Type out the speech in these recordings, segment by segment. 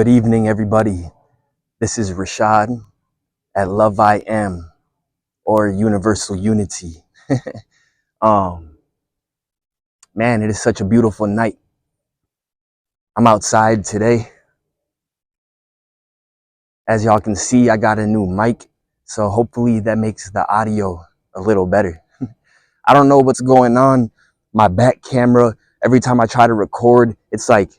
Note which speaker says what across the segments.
Speaker 1: Good evening, everybody. This is Rashad at Love I Am, or Universal Unity. um, Man, it is such a beautiful night. I'm outside today. As y'all can see, I got a new mic, so hopefully that makes the audio a little better. I don't know what's going on. My back camera, every time I try to record, it's like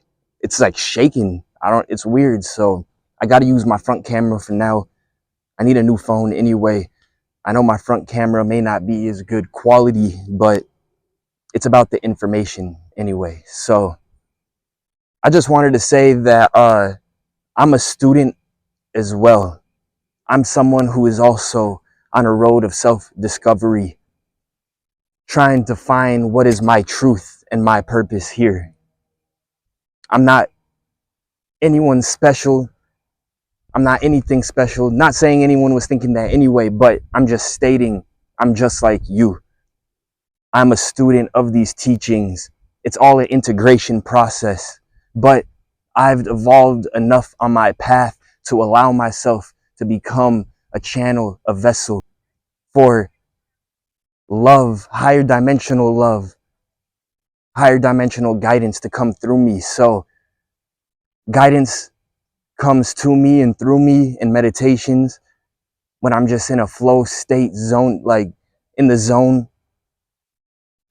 Speaker 1: shaking. It's weird. So I got to use my front camera for now. I need a new phone anyway. I know my front camera may not be as good quality, but it's about the information anyway. So I just wanted to say that I'm a student as well. I'm someone who is also on a road of self-discovery, trying to find what is my truth and my purpose here. I'm not anyone special. I'm not anything special. Not saying anyone was thinking that anyway, but I'm just stating I'm just like you. I'm a student of these teachings. It's all an integration process, but I've evolved enough on my path to allow myself to become a channel, a vessel for love, higher dimensional guidance to come through me. So guidance comes to me and through me in meditations when I'm just in a flow state zone, like in the zone,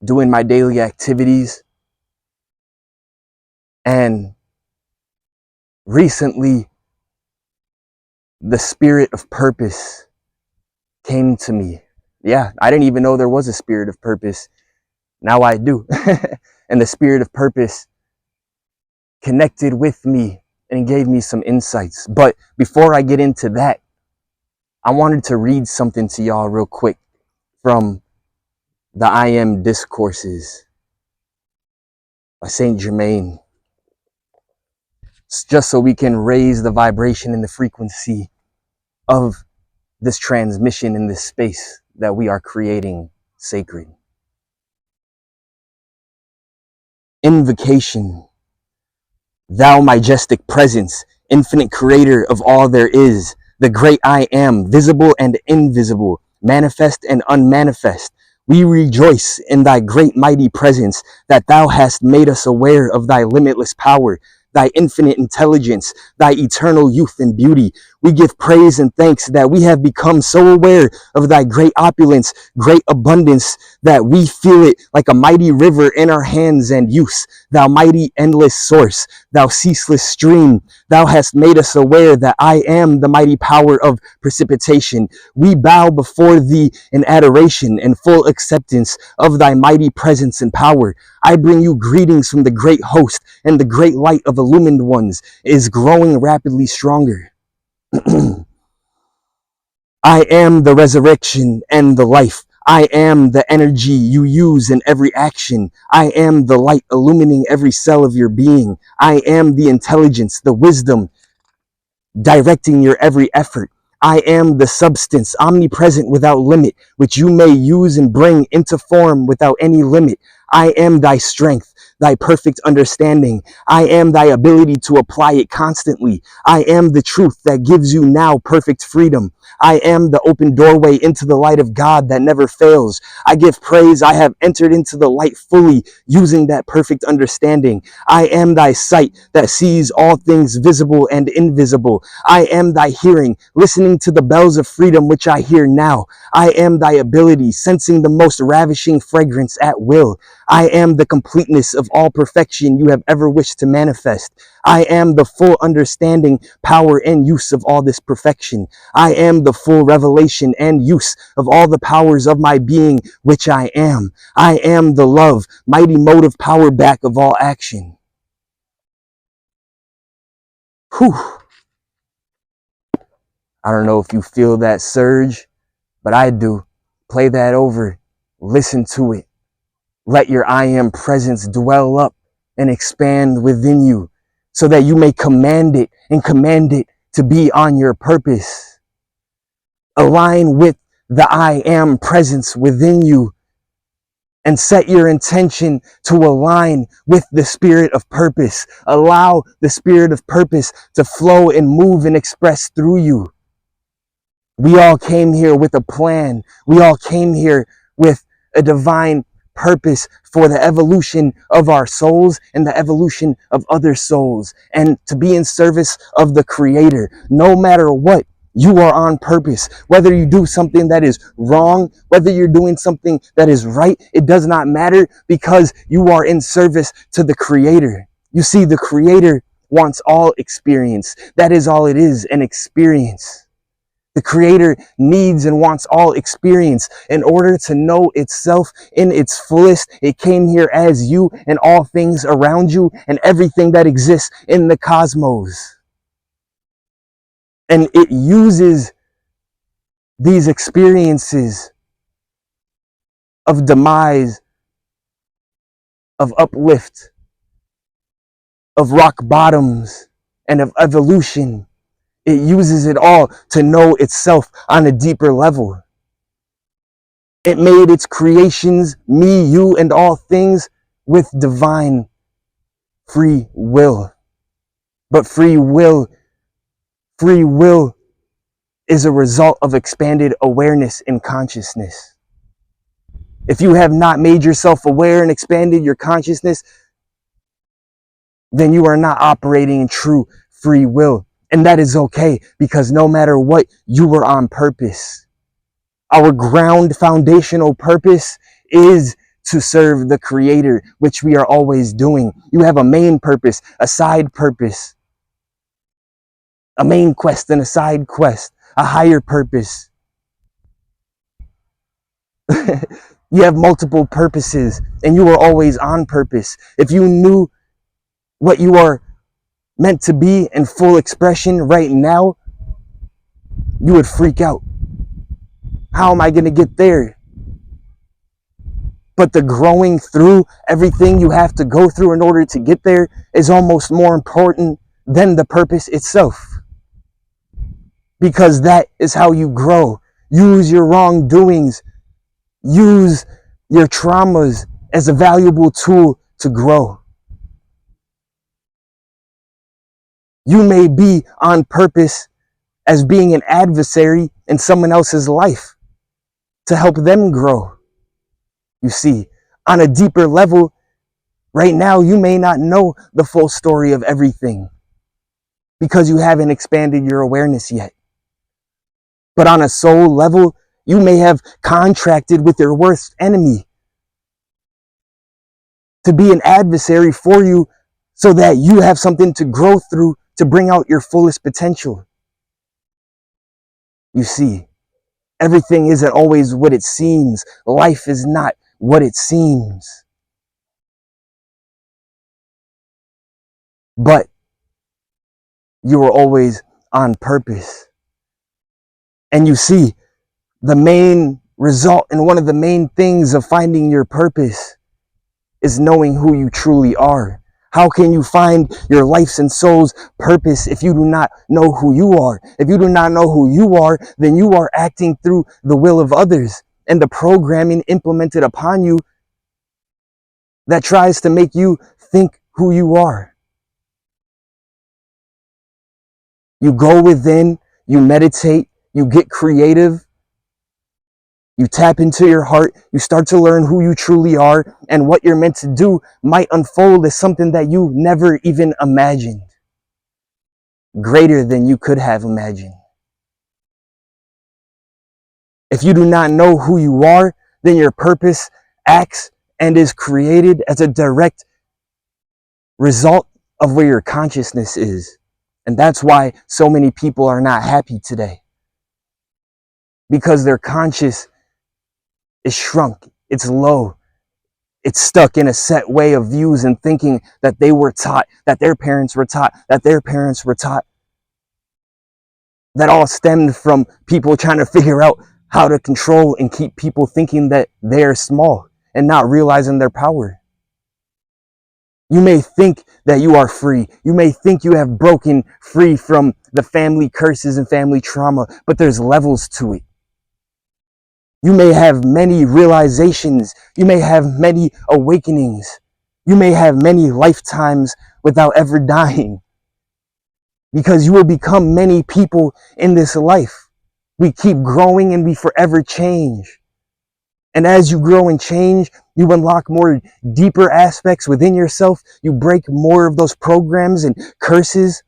Speaker 1: doing my daily activities. And recently, the spirit of purpose came to me. Yeah, I didn't even know there was a spirit of purpose. Now I do. And the spirit of purpose connected with me and gave me some insights. But before I get into that, I wanted to read something to y'all real quick from the I Am Discourses by Saint Germain, just so we can raise the vibration and the frequency of this transmission in this space that we are creating sacred. Invocation. Thou majestic presence, infinite creator of all there is, the great I am, visible and invisible, manifest and unmanifest. We rejoice in thy great mighty presence, that thou hast made us aware of thy limitless power, thy infinite intelligence, thy eternal youth and beauty. We give praise and thanks that we have become so aware of thy great opulence, great abundance, that we feel it like a mighty river in our hands and use. Thou mighty endless source, thou ceaseless stream, thou hast made us aware that I am the mighty power of precipitation. We bow before thee in adoration and full acceptance of thy mighty presence and power. I bring you greetings from the great host, and the great light of illumined ones is growing rapidly stronger. I am the resurrection and the life. I am the energy you use in every action. I am the light illumining every cell of your being. I am the intelligence, the wisdom directing your every effort. I am the substance, omnipresent without limit, which you may use and bring into form without any limit. I am thy strength, thy perfect understanding. I am thy ability to apply it constantly. I am the truth that gives you now perfect freedom. I am the open doorway into the light of God that never fails. I give praise. I have entered into the light fully, using that perfect understanding. I am thy sight that sees all things visible and invisible. I am thy hearing, listening to the bells of freedom which I hear now. I am thy ability, sensing the most ravishing fragrance at will. I am the completeness of all perfection you have ever wished to manifest. I am the full understanding, power, and use of all this perfection. I am the full revelation and use of all the powers of my being, which I am. I am the love, mighty motive power back of all action. Whew. I don't know if you feel that surge, but I do. Play that over. Listen to it. Let your I am presence dwell up and expand within you so that you may command it and command it to be on your purpose. Align with the I am presence within you and set your intention to align with the spirit of purpose. Allow the spirit of purpose to flow and move and express through you. We all came here with a plan. We all came here with a divine purpose for the evolution of our souls and the evolution of other souls, and to be in service of the Creator. No matter what, you are on purpose. Whether you do something that is wrong, whether you're doing something that is right, it does not matter, because you are in service to the Creator. You see, the Creator wants all experience. That is all it is, an experience. The Creator needs and wants all experience. In order to know itself in its fullest, it came here as you and all things around you and everything that exists in the cosmos. And it uses these experiences of demise, of uplift, of rock bottoms, and of evolution. It uses it all to know itself on a deeper level. It made its creations, me, you, and all things, with divine free will. But free will is a result of expanded awareness and consciousness. If you have not made yourself aware and expanded your consciousness, then you are not operating in true free will. And that is okay, because no matter what, you were on purpose. Our ground foundational purpose is to serve the Creator, which we are always doing. You have a main purpose, a side purpose, a main quest and a side quest, a higher purpose. You have multiple purposes, and you are always on purpose. If you knew what you are meant to be in full expression right now, you would freak out. How am I going to get there? But the growing through everything you have to go through in order to get there is almost more important than the purpose itself. Because that is how you grow. Use your wrongdoings. Use your traumas as a valuable tool to grow. You may be on purpose as being an adversary in someone else's life to help them grow. You see, on a deeper level, right now, you may not know the full story of everything because you haven't expanded your awareness yet. But on a soul level, you may have contracted with your worst enemy to be an adversary for you so that you have something to grow through to bring out your fullest potential. You see, everything isn't always what it seems. Life is not what it seems. But you are always on purpose. And you see, the main result and one of the main things of finding your purpose is knowing who you truly are. How can you find your life's and soul's purpose if you do not know who you are? If you do not know who you are, then you are acting through the will of others and the programming implemented upon you that tries to make you think who you are. You go within, you meditate, you get creative, you tap into your heart, you start to learn who you truly are, and what you're meant to do might unfold as something that you never even imagined. Greater than you could have imagined. If you do not know who you are, then your purpose acts and is created as a direct result of where your consciousness is. And that's why so many people are not happy today. Because their conscious is shrunk, it's low, it's stuck in a set way of views and thinking that they were taught, that their parents were taught, that their parents were taught. That all stemmed from people trying to figure out how to control and keep people thinking that they're small and not realizing their power. You may think that you are free. You may think you have broken free from the family curses and family trauma, but there's levels to it. You may have many realizations. You may have many awakenings. You may have many lifetimes without ever dying, because you will become many people in this life. We keep growing and we forever change. And as you grow and change, you unlock more deeper aspects within yourself. You break more of those programs and curses,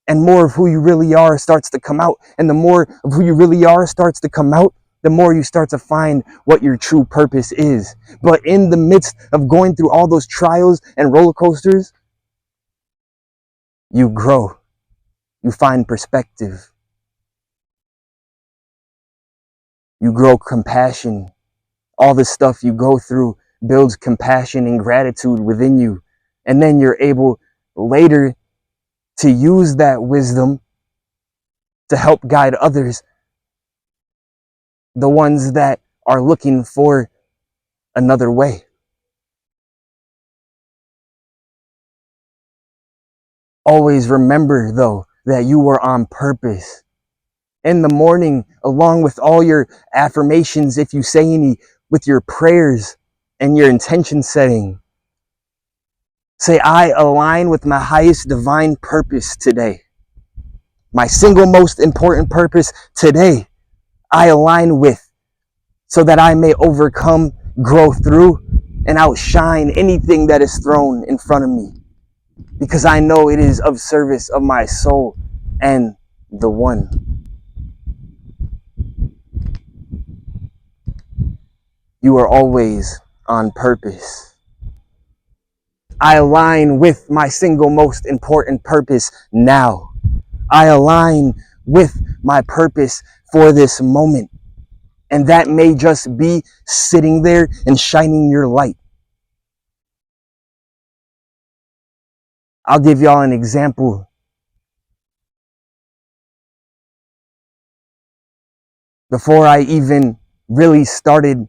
Speaker 1: and more of who you really are starts to come out. And the more of who you really are starts to come out, the more you start to find what your true purpose is. But in the midst of going through all those trials and roller coasters, you grow. You find perspective. You grow compassion. All the stuff you go through builds compassion and gratitude within you. And then you're able later to use that wisdom to help guide others, the ones that are looking for another way. Always remember, though, that you were on purpose. In the morning, along with all your affirmations, if you say any, with your prayers and your intention setting, say, I align with my highest divine purpose today. My single most important purpose today, I align with, so that I may overcome, grow through, and outshine anything that is thrown in front of me, because I know it is of service of my soul and the one. You are always on purpose. I align with my single most important purpose now. I align with my purpose for this moment. And that may just be sitting there and shining your light. I'll give y'all an example. Before I even really started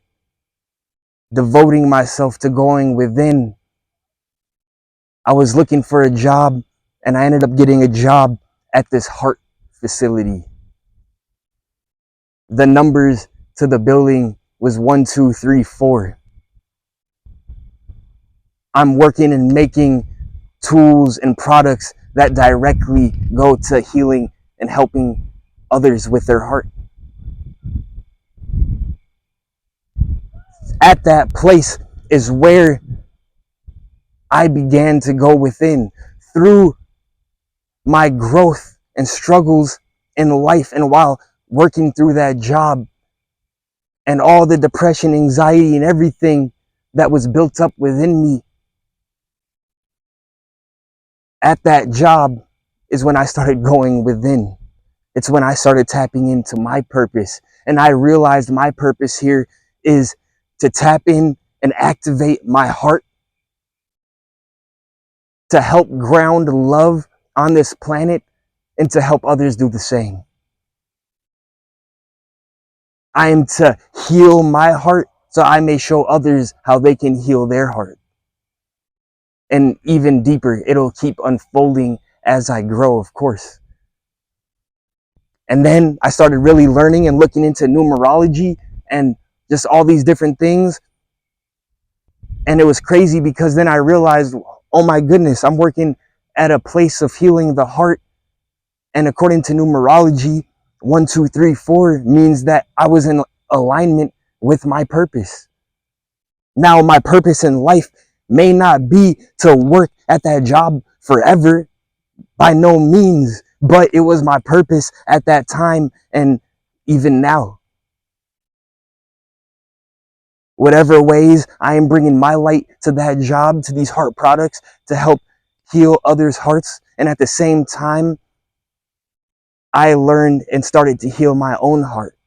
Speaker 1: devoting myself to going within, I was looking for a job, and I ended up getting a job at this heart facility. The numbers to the building was 1, 2, 3, 4. I'm working and making tools and products that directly go to healing and helping others with their heart. At that place is where I began to go within through my growth and struggles in life, and while working through that job and all the depression, anxiety, and everything that was built up within me. At that job is when I started going within. It's when I started tapping into my purpose. And I realized my purpose here is to tap in and activate my heart, to help ground love on this planet, and to help others do the same. I am to heal my heart so I may show others how they can heal their heart. And even deeper, it'll keep unfolding as I grow, of course. And then I started really learning and looking into numerology and just all these different things. And it was crazy, because then I realized, oh my goodness, I'm working at a place of healing the heart. And according to numerology, 1, 2, 3, 4 means that I was in alignment with my purpose. Now, my purpose in life may not be to work at that job forever, by no means, but it was my purpose at that time and even now. Whatever ways I am bringing my light to that job, to these heart products, to help heal others' hearts, and at the same time, I learned and started to heal my own heart.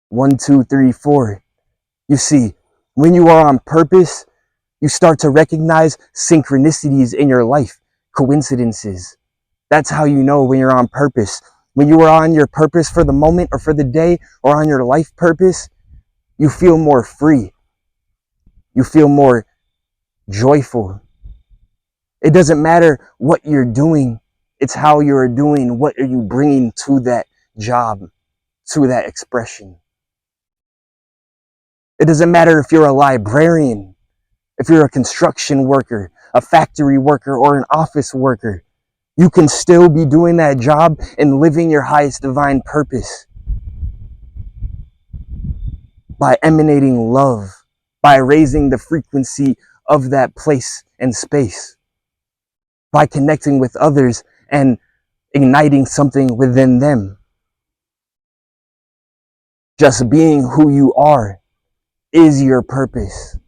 Speaker 1: 1, 2, 3, 4. You see, when you are on purpose, you start to recognize synchronicities in your life, coincidences. That's how you know when you're on purpose. When you are on your purpose for the moment or for the day, or on your life purpose, you feel more free. You feel more joyful. It doesn't matter what you're doing. It's how you're doing. What are you bringing to that job, to that expression? It doesn't matter if you're a librarian, if you're a construction worker, a factory worker, or an office worker. You can still be doing that job and living your highest divine purpose by emanating love, by raising the frequency of that place and space, by connecting with others and igniting something within them. Just being who you are is your purpose.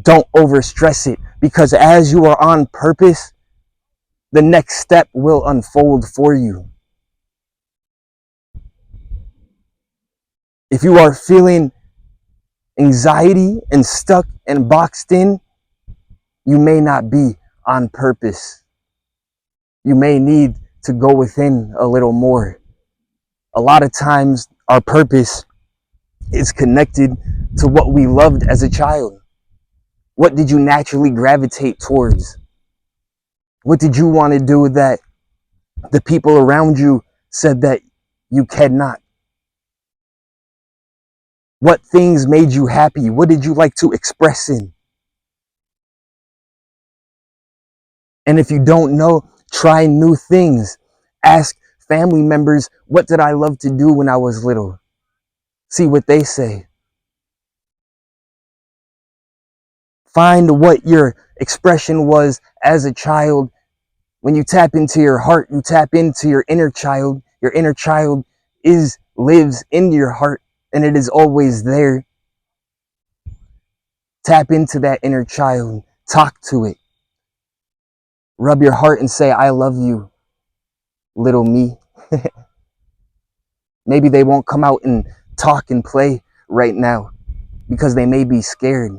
Speaker 1: Don't overstress it, because as you are on purpose, the next step will unfold for you. If you are feeling anxiety and stuck and boxed in, you may not be on purpose. You may need to go within a little more. A lot of times our purpose is connected to what we loved as a child. What did you naturally gravitate towards? What did you want to do that the people around you said that you cannot? What things made you happy? What did you like to express in? And if you don't know, try new things. Ask family members, what did I love to do when I was little? See what they say. Find what your expression was as a child. When you tap into your heart, you tap into your inner child. Your inner child lives in your heart, and it is always there. Tap into that inner child. Talk to it. Rub your heart and say, I love you, little me. Maybe they won't come out and talk and play right now because they may be scared,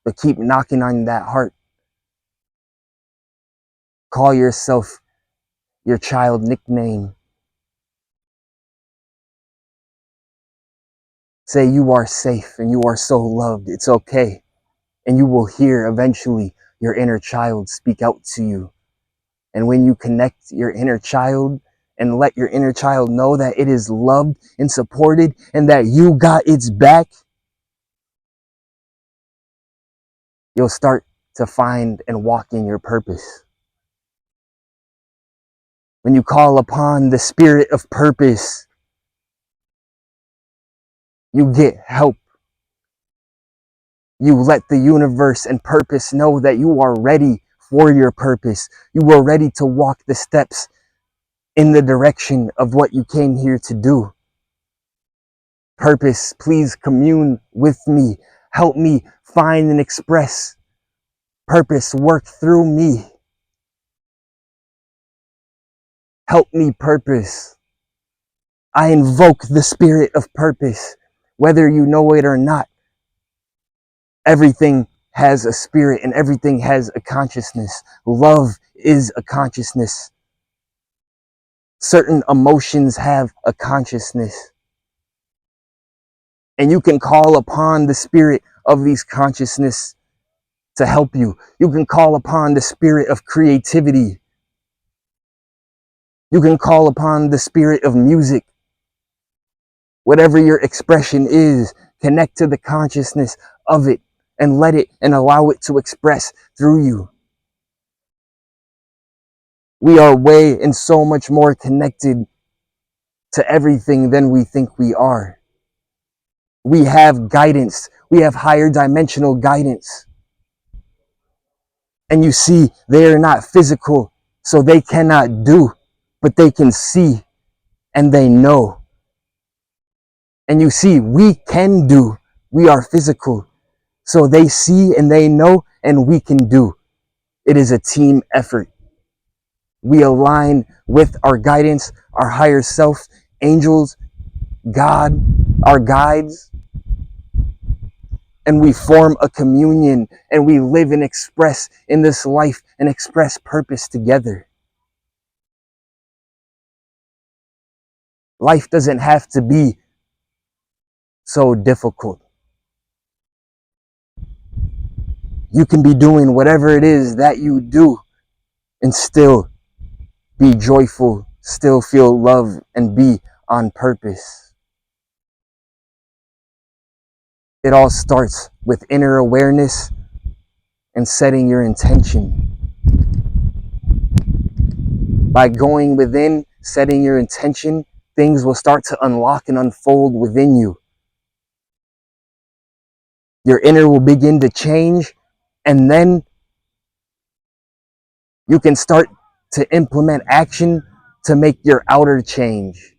Speaker 1: but keep knocking on that heart. Call yourself your child nickname. Say you are safe and you are so loved. It's okay. And you will hear eventually your inner child speak out to you. And when you connect your inner child and let your inner child know that it is loved and supported and that you got its back, you'll start to find and walk in your purpose. When you call upon the spirit of purpose, you get help. You let the universe and purpose know that you are ready for your purpose. You are ready to walk the steps in the direction of what you came here to do. Purpose, please commune with me. Help me find and express purpose. Work through me. Help me, purpose. I invoke the spirit of purpose, whether you know it or not. Everything has a spirit and everything has a consciousness. Love is a consciousness. Certain emotions have a consciousness. And you can call upon the spirit of these consciousness to help you. You can call upon the spirit of creativity. You can call upon the spirit of music. Whatever your expression is, connect to the consciousness of it and let it and allow it to express through you. We are way and so much more connected to everything than we think we are. We have guidance. We have higher dimensional guidance. And you see, they are not physical, so they cannot do, but they can see and they know. And you see, we can do. We are physical, so they see and they know, and we can do. It is a team effort. We align with our guidance, our higher self, angels, God, our guides, and we form a communion and we live and express in this life and express purpose together. Life doesn't have to be so difficult. You can be doing whatever it is that you do and still be joyful, still feel love, and be on purpose. It all starts with inner awareness and setting your intention. By going within, setting your intention, things will start to unlock and unfold within you. Your inner will begin to change, and then you can start to implement action to make your outer change.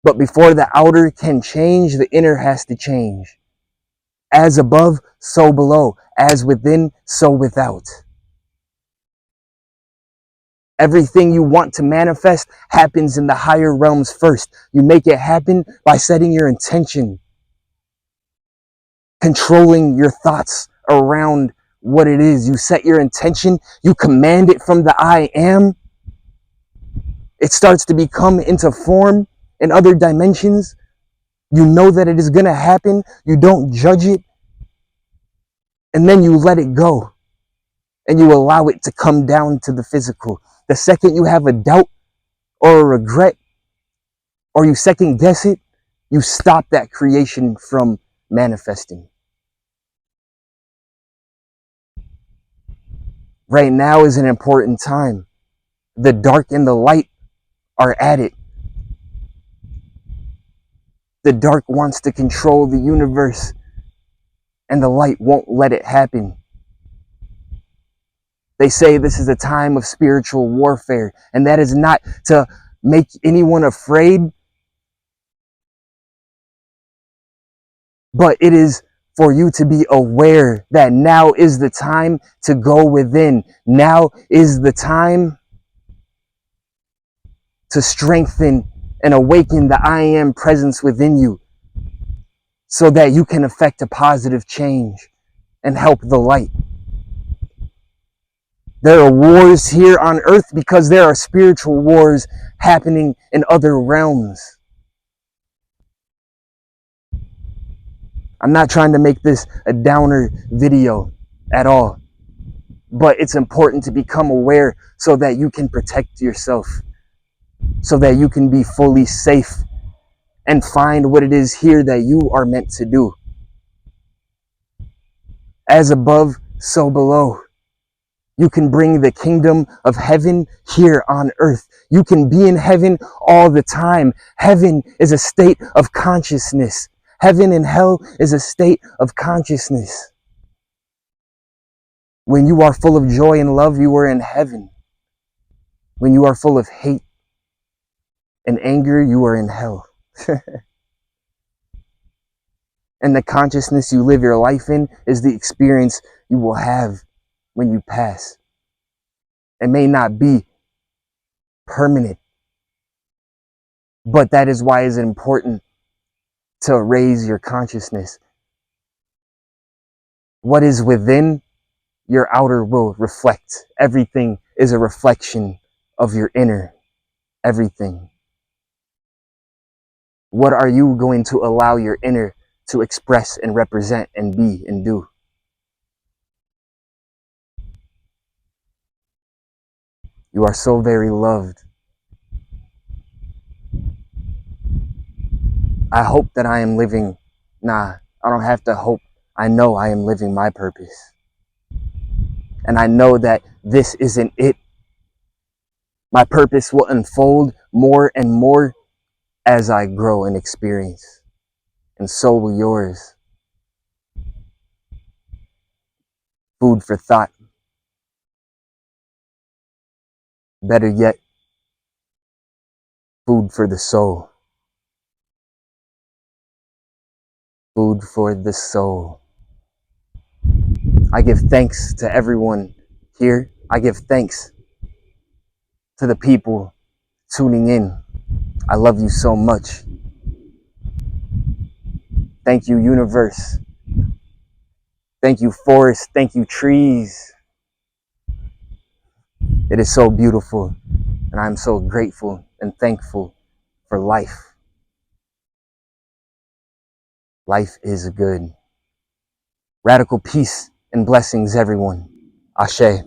Speaker 1: But before the outer can change, the inner has to change. As above, so below. As within, so without. Everything you want to manifest happens in the higher realms first. You make it happen by setting your intention, controlling your thoughts around what it is. You set your intention, you command it from the I am. It starts to become into form in other dimensions. You know that it is going to happen. You don't judge it. And then you let it go. And you allow it to come down to the physical. The second you have a doubt or a regret, or you second guess it, you stop that creation from manifesting. Right now is an important time. The dark and the light are at it. The dark wants to control the universe, and the light won't let it happen. They say this is a time of spiritual warfare, and that is not to make anyone afraid, but it is for you to be aware that now is the time to go within. Now is the time to strengthen and awaken the I am presence within you so that you can effect a positive change and help the light. There are wars here on earth because there are spiritual wars happening in other realms. I'm not trying to make this a downer video at all, but it's important to become aware so that you can protect yourself, so that you can be fully safe and find what it is here that you are meant to do. As above, so below. You can bring the kingdom of heaven here on earth. You can be in heaven all the time. Heaven is a state of consciousness. Heaven and hell is a state of consciousness. When you are full of joy and love, you are in heaven. When you are full of hate and anger, you are in hell. And the consciousness you live your life in is the experience you will have when you pass. It may not be permanent, but that is why it's important to raise your consciousness. What is within, your outer will reflect. Everything is a reflection of your inner. Everything. What are you going to allow your inner to express and represent and be and do? You are so very loved. I hope that I am living. I don't have to hope. I know I am living my purpose. And I know that this isn't it. My purpose will unfold more and more as I grow and experience. And so will yours. Food for thought. Better yet, food for the soul. Food for the soul. I give thanks to everyone here. I give thanks to the people tuning in. I love you so much. Thank you, universe. Thank you, forest. Thank you, trees. It is so beautiful, and I'm so grateful and thankful for life. Life is good. Radical peace and blessings, everyone. Ashe.